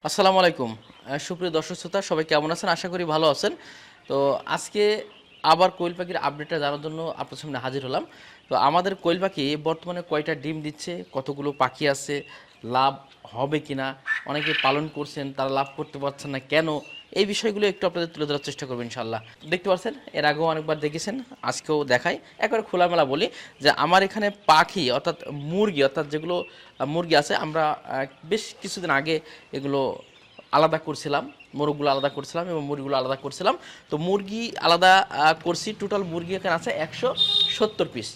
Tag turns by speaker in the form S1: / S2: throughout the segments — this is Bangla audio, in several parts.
S1: আসসালামু আলাইকুম। সুপ্রিয় দর্শক শ্রোতা সবাই কেমন আছেন? আশা করি ভালো আছেন। তো আজকে আবার কোয়েল পাখির আপডেটটা জানার জন্য আপনার সামনে হাজির হলাম। তো আমাদের কোয়েল পাখি বর্তমানে কয়টা ডিম দিচ্ছে, কতগুলো পাখি আছে, লাভ হবে কিনা, অনেকে পালন করছেন তারা লাভ করতে পারছেন না কেন, এই বিষয়গুলো একটু আপনাদের তুলে ধরার চেষ্টা করবো ইনশাআল্লাহ। দেখতে পাচ্ছেন এর আগেও অনেকবার দেখেছেন, আজকেও দেখাই। একবার খোলামেলা বলি যে আমার এখানে পাখি অর্থাৎ মুরগি অর্থাৎ যেগুলো মুরগি আছে আমরা বেশ কিছুদিন আগে এগুলো আলাদা করছিলাম, মোরগগুলো আলাদা করছিলাম এবং মুরগিগুলো আলাদা করছিলাম। তো মুরগি আলাদা করছি, টোটাল মুরগি এখানে আছে 170 পিস।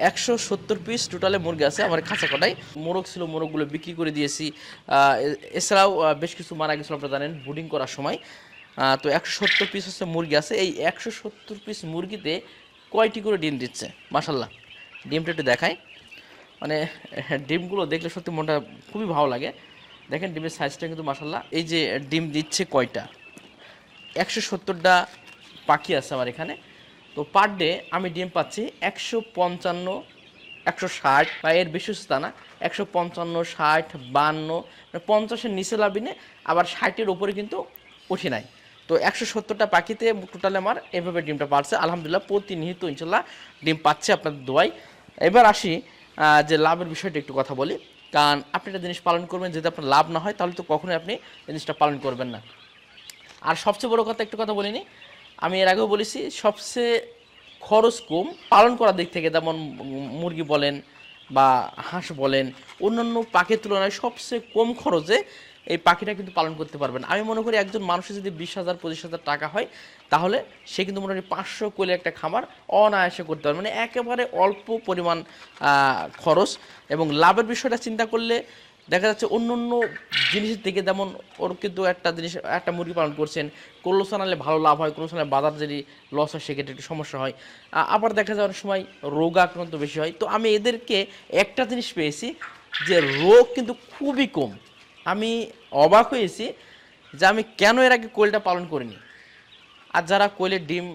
S1: 170 পিস টোটালে মুরগি আছে আমার খাঁচা কটাই। মোরগ ছিল, মোরগগুলো বিক্রি করে দিয়েছি। এছাড়াও বেশ কিছু মারা গেছিলো আপনারা জানেন ব্রুডিং করার সময়। তো 170 পিস হচ্ছে মুরগি আছে। এই 170 পিস মুরগিতে কয়টি করে ডিম দিচ্ছে মাশাল্লাহ। ডিমটা একটু দেখায়, মানে ডিমগুলো দেখলে সত্যি মনটা খুবই ভালো লাগে। দেখেন ডিমের সাইজটা কিন্তু মাশাল্লাহ। এই যে ডিম দিচ্ছে কয়টা, 170টা পাখি আছে আমার এখানে। তো পার ডে আমি ডিম পাচ্ছি 155, 160 বা এর বেশি তা না, 155, 60, 52, মানে 50-এর নিচে লাভিনে, আবার 60-এর উপরে কিন্তু উঠি নাই। তো 170টা পাখিতে টোটালে আমার এভাবে ডিমটা পাচ্ছে আলহামদুলিল্লাহ। প্রতিনিয়ত ইনশাল্লাহ ডিম পাচ্ছে আপনাদের দোয়াই। এবার আসি যে লাভের বিষয়টা একটু কথা বলি। কারণ আপনি একটা জিনিস পালন করবেন, যদি আপনার লাভ না হয় তাহলে তো কখনোই আপনি জিনিসটা পালন করবেন না। আর সবচেয়ে বড় কথা একটু কথা বলিনি, আমি এর আগেও বলেছি, সবচেয়ে খরচ কম পালন করার দিক থেকে, যেমন মুরগি বলেন বা হাঁস বলেন, অন্যান্য পাখির তুলনায় সবচেয়ে কম খরচে এই পাখিটা কিন্তু পালন করতে পারবেন। আমি মনে করি একজন মানুষের যদি 20,000 25,000 টাকা হয় তাহলে সে কিন্তু মোটামুটি 500 কোলে একটা খামার অনায়াসে করতে পারবে, মানে একেবারে অল্প পরিমাণ খরচ। এবং লাভের বিষয়টা চিন্তা করলে দেখা যাচ্ছে অন্য অন্য জিনিসের থেকে, যেমন ওর কিন্তু একটা জিনিস, একটা মুরগি পালন করছেন, কোল্ড আনলে ভালো লাভ হয়, কোল্ড আনলে বাজার যদি লস হয় সেক্ষেত্রে একটু সমস্যা হয়। আবার দেখা যায় অনেক সময় রোগ আক্রান্ত বেশি হয়। তো আমি এদেরকে একটা জিনিস পেয়েছি যে রোগ কিন্তু খুবই কম। আমি অবাক হয়েছি যে আমি কেন এর আগে কোয়েলটা পালন করিনি। আর যারা কোয়েলের ডিম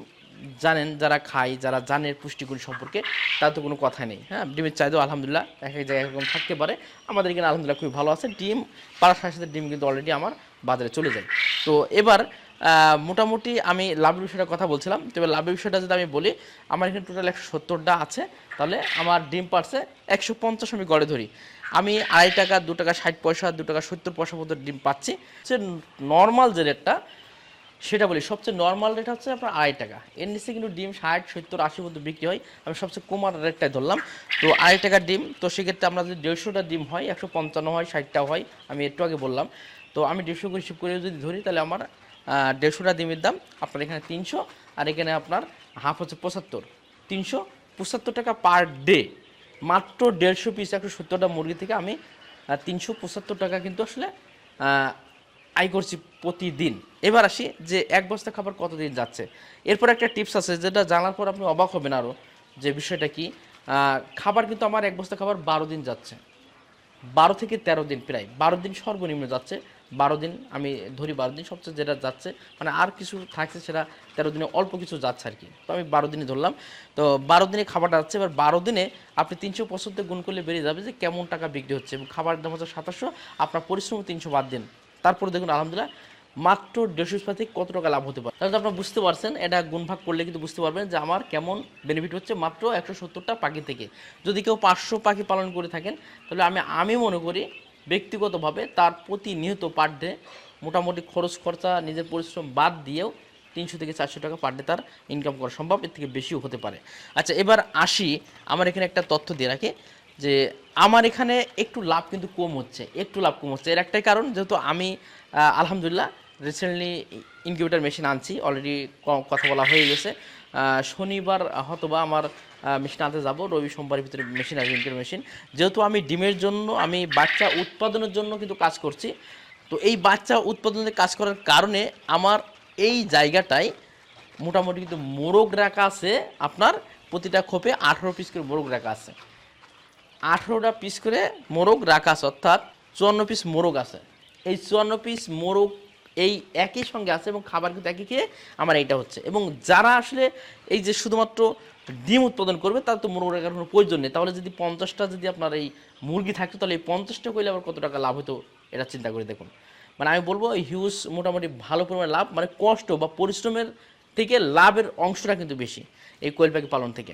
S1: জানেন, যারা খায়, যারা জানে পুষ্টিগুণ সম্পর্কে, তার তো কোনো কথা নেই। হ্যাঁ, ডিমের চাহিদাও আলহামদুলিল্লাহ এক এক জায়গায় এরকম থাকতে পারে, আমাদের এখানে আলহামদুলিল্লাহ খুবই ভালো আছে। ডিম পাড়ার সাথে সাথে ডিম কিন্তু অলরেডি আমার বাজারে চলে যায়। তো এবার মোটামুটি আমি লাভের বিষয়টা কথা বলছিলাম। তো এবার লাভের বিষয়টা যদি আমি বলি, আমার এখানে টোটাল 170টা আছে, তাহলে আমার ডিম পারছে 150 আমি গড়ে ধরি। আমি ৳2.5, ৳2.60, ৳2.70 মতো ডিম পাচ্ছি। সে নর্মাল যে রেটটা সেটা বলি, সবচেয়ে নর্মাল রেট হচ্ছে আপনার ৳2.5। এর নিচে কিন্তু ডিম 60, 70, 80 পর্যন্ত বিক্রি হয়। আমি সবচেয়ে কমার রেটটাই ধরলাম। তো ৳2.5 ডিম, তো সেক্ষেত্রে আমরা যদি 150টা ডিম হয়, 155 হয়, 60টাও হয়, আমি একটু আগে বললাম। তো আমি 150 করে হিসেব করে যদি ধরি তাহলে আমার 150টা ডিমের দাম আপনার এখানে 300, আর এখানে আপনার হাফ হচ্ছে 75, ৳375 পার ডে। মাত্র 150 পিস 170টা মুরগি থেকে আমি ৳375 কিন্তু আসলে আয় করছি প্রতিদিন। এবার আসি যে এক বস্তা খাবার কতদিন যাচ্ছে। এরপর একটা টিপস আছে যেটা জানার পর আপনি অবাক হবেন আরও, যে বিষয়টা কি, খাবার কিন্তু আমার এক বস্তা খাবার 12 দিন যাচ্ছে, 12 থেকে 13 দিন, প্রায় 12 দিন সর্বনিম্ন যাচ্ছে। 12 দিন আমি ধরি, 12 দিন সবচেয়ে যেটা যাচ্ছে, মানে আর কিছু থাকছে সেটা 13 দিনে অল্প কিছু যাচ্ছে আর কি। তো আমি 12 দিনই ধরলাম। তো 12 দিনে খাবারটা যাচ্ছে। এবার 12 দিনে আপনি 375 গুণ করলে বেরিয়ে যাবে যে কেমন টাকা বিক্রি হচ্ছে, এবং খাবারের দাম হচ্ছে 2700, আপনার পরিশ্রম 300 বাদ দিন, তারপরে দেখুন আলহামদুলিল্লাহ মাত্র 150 থেকে কত টাকা লাভ হতে পারে। তাহলে তো আপনারা বুঝতে পারছেন, এটা গুণভাগ করলে কিন্তু বুঝতে পারবেন যে আমার কেমন বেনিফিট হচ্ছে মাত্র 170টা পাখি থেকে। যদি কেউ 500 পাখি পালন করে থাকেন তাহলে আমি মনে করি ব্যক্তিগতভাবে তার প্রতিনিয়ত পার ডে মোটামুটি খরচ খরচা নিজের পরিশ্রম বাদ দিয়েও 300 থেকে 400 টাকা পার ডে তার ইনকাম করা সম্ভব, এর থেকে বেশিও হতে পারে। আচ্ছা, এবার আসি, আমার এখানে একটা তথ্য দিয়ে রাখি যে আমার এখানে একটু লাভ কিন্তু কম হচ্ছে, একটু লাভ কম হচ্ছে। এর একটাই কারণ, যেহেতু আমি আলহামদুলিল্লাহ রিসেন্টলি ইনকিউবেটার মেশিন আনছি, অলরেডি কথা বলা হয়ে গেছে। শনিবার হয়তোবা আমার মেশিন আনতে যাবো, রবি সোমবারের ভিতরে মেশিন আসবে, ইনকিউবেটার মেশিন। যেহেতু আমি ডিমের জন্য, আমি বাচ্চা উৎপাদনের জন্য কিন্তু কাজ করছি, তো এই বাচ্চা উৎপাদনের কাজ করার কারণে আমার এই জায়গাটায় মোটামুটি কিন্তু মোরগ রাখা আছে আপনার প্রতিটা খোপে 18 পিস করে মোরগ রাখা আছে। 18টা পিস করে মোরগ রাখা আছে, অর্থাৎ 54 পিস মোরগ আছে। এই 54 পিস মোরগ এই একই সঙ্গে আছে এবং খাবার কিন্তু একই খেয়ে আমার এইটা হচ্ছে। এবং যারা আসলে এই যে শুধুমাত্র ডিম উৎপাদন করবে তার তো মোরগ রাখার কোনো প্রয়োজন নেই। তাহলে যদি 50টা যদি আপনার এই মুরগি থাকতো তাহলে এই 50টা করলে আবার কত টাকা লাভ হতো এটা চিন্তা করে দেখুন। মানে আমি বলবো হিউজ মোটামুটি ভালো পরিমাণে লাভ, মানে কষ্ট বা পরিশ্রমের থেকে লাভের অংশটা কিন্তু বেশি এই কোয়েল পাখি পালন থেকে।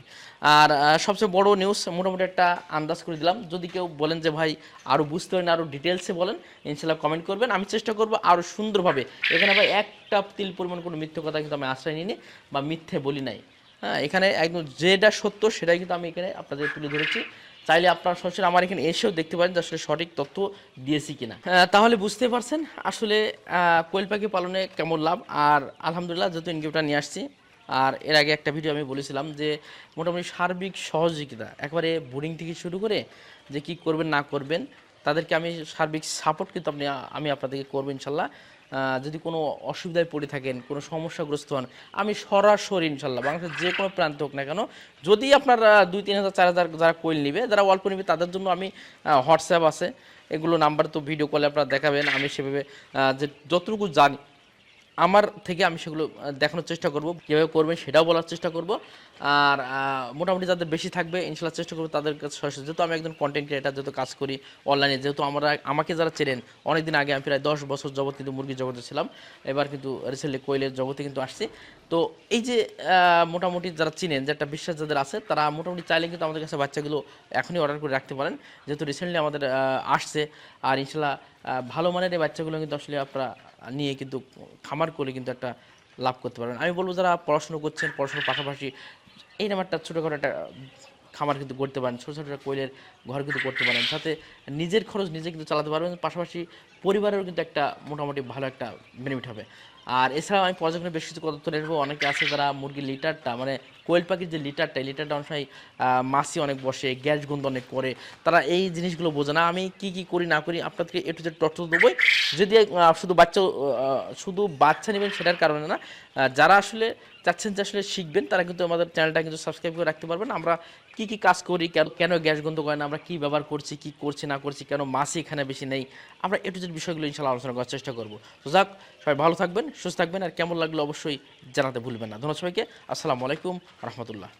S1: আর সবচেয়ে বড় নিউজ মোটামুটি একটা আন্দাজ করে দিলাম, যদি কেউ বলেন যে ভাই আরও বুঝতে পারেন আরও ডিটেলসে বলেন, ইনশাল্লাহ কমেন্ট করবেন, আমি চেষ্টা করবো আরও সুন্দরভাবে। এখানে ভাই একটা তিল পরিমাণ কোনো মিথ্যে কথা কিন্তু আমি আশ্রয় নিইনি বা মিথ্যে বলি নাই। হ্যাঁ, এখানে একদম যেটা সত্য সেটাই কিন্তু আমি এখানে আপনাদের তুলে ধরেছি। চাইলে আপনারা সরাসরি আমার এখানে এসেও দেখতে পারেন যে আসলে সঠিক তথ্য দিয়েছি কিনা। তাহলে বুঝতে পারছেন আসলে কোয়েল পাখি পালনে কেমন লাভ। আর আলহামদুলিল্লাহ যেহেতু ইনকিউবেটর নিয়ে আসছি, আর এর আগে একটা ভিডিও আমি বলেছিলাম যে মোটামুটি সার্বিক সহযোগিতা একেবারে বোর্ডিং থেকে শুরু করে যে কি করবেন না করবেন তাদেরকে আমি সার্বিক সাপোর্ট কিন্তু আমি আপনাদেরকে করবো ইনশাল্লাহ। যদি কোনো অসুবিধায় পড়ে থাকেন, কোনো সমস্যাগ্রস্ত হন, আমি সরাসরি ইনশাল্লাহ বাংলাদেশের যে কোনো প্রান্তে হোক না কেন, যদি আপনার 2-3 হাজার 4 হাজার যারা কোয়েল নিবে, যারা অল্প নিবে, তাদের জন্য আমি হোয়াটসঅ্যাপ আছে, এগুলো নাম্বার তো ভিডিও কলে আপনারা দেখাবেন, আমি সেভাবে যে যতটুকু জানি আমার থেকে আমি সেগুলো দেখানোর চেষ্টা করব, কীভাবে করবেন সেটাও বলার চেষ্টা করব। আর মোটামুটি যাদের বেশি থাকবে ইনশাল্লাহ চেষ্টা করবো তাদের কাছে সরাসরি, যেহেতু আমি একজন কন্টেন্ট ক্রিয়েটার, যেহেতু কাজ করি অনলাইনে, যেহেতু আমাকে যারা চেনেন অনেক দিন আগে, আমি প্রায় 10 বছর যাবত কিন্তু মুরগির জগতে ছিলাম, এবার কিন্তু রিসেন্টলি কোয়েলের জগতে কিন্তু আসছি। তো এই যে মোটামুটি যারা চিনেন, যে একটা বিশ্বাস যাদের আছে, তারা মোটামুটি চাইলে কিন্তু আমাদের কাছে বাচ্চাগুলো এখনই অর্ডার করে রাখতে পারেন, যেহেতু রিসেন্টলি আমাদের আসছে। আর ইনশাল্লাহ ভালো মানের এই বাচ্চাগুলো কিন্তু আসলে আপনারা নিয়ে কিন্তু খামার করে কিন্তু একটা লাভ করতে পারবেন। আমি বলবো যারা পড়াশুনো করছেন, পড়াশোনার পাশাপাশি এই নাম একটা ছোটোখাটো একটা খামার কিন্তু করতে পারেন, ছোটো ছোটো একটা কোয়েলের ঘর কিন্তু করতে পারেন, সাথে নিজের খরচ নিজে কিন্তু চালাতে পারবেন, পাশাপাশি পরিবারেরও কিন্তু একটা মোটামুটি ভালো একটা বেনিফিট হবে। আর এছাড়াও আমি পর্যায়ক্রমে বেশ কিছু কথা তুলে নেবো। অনেকে আছে যারা মুরগির লিটারটা, মানে কোয়েল পাখির যে লিটারটা অনেক সময় মাছি অনেক বসে, গ্যাস গন্ধ অনেক করে, তারা এই জিনিসগুলো বোঝে না। আমি কি কি করি না করি আপনাদেরকে একটু যে তথ্য দেবোই। যদি শুধু বাচ্চা নেবেন সেটার কারণে না, যারা আসলে চাচ্ছেন যে আসলে শিখবেন, তারা কিন্তু আমাদের চ্যানেলটা কিন্তু সাবস্ক্রাইব করে রাখতে পারবেন। আমরা কি কি কাজ করি, কেন গ্যাস গন্ধ করে না, আমরা কি ব্যবহার করছি, কি করছি না করছি, কেন মাছি এখানে বেশি নেই, আমরা একটু যে বিষয়গুলো ইনশাল্লাহ আলোচনা করার চেষ্টা করবো। তো যাক, সবাই ভালো থাকবেন, সুস্থ থাকবেন, আর কেমন লাগলো অবশ্যই জানাতে ভুলবেন না। ধন্যবাদ সবাইকে। আসসালামু আলাইকুম রহমতুল্লাহ।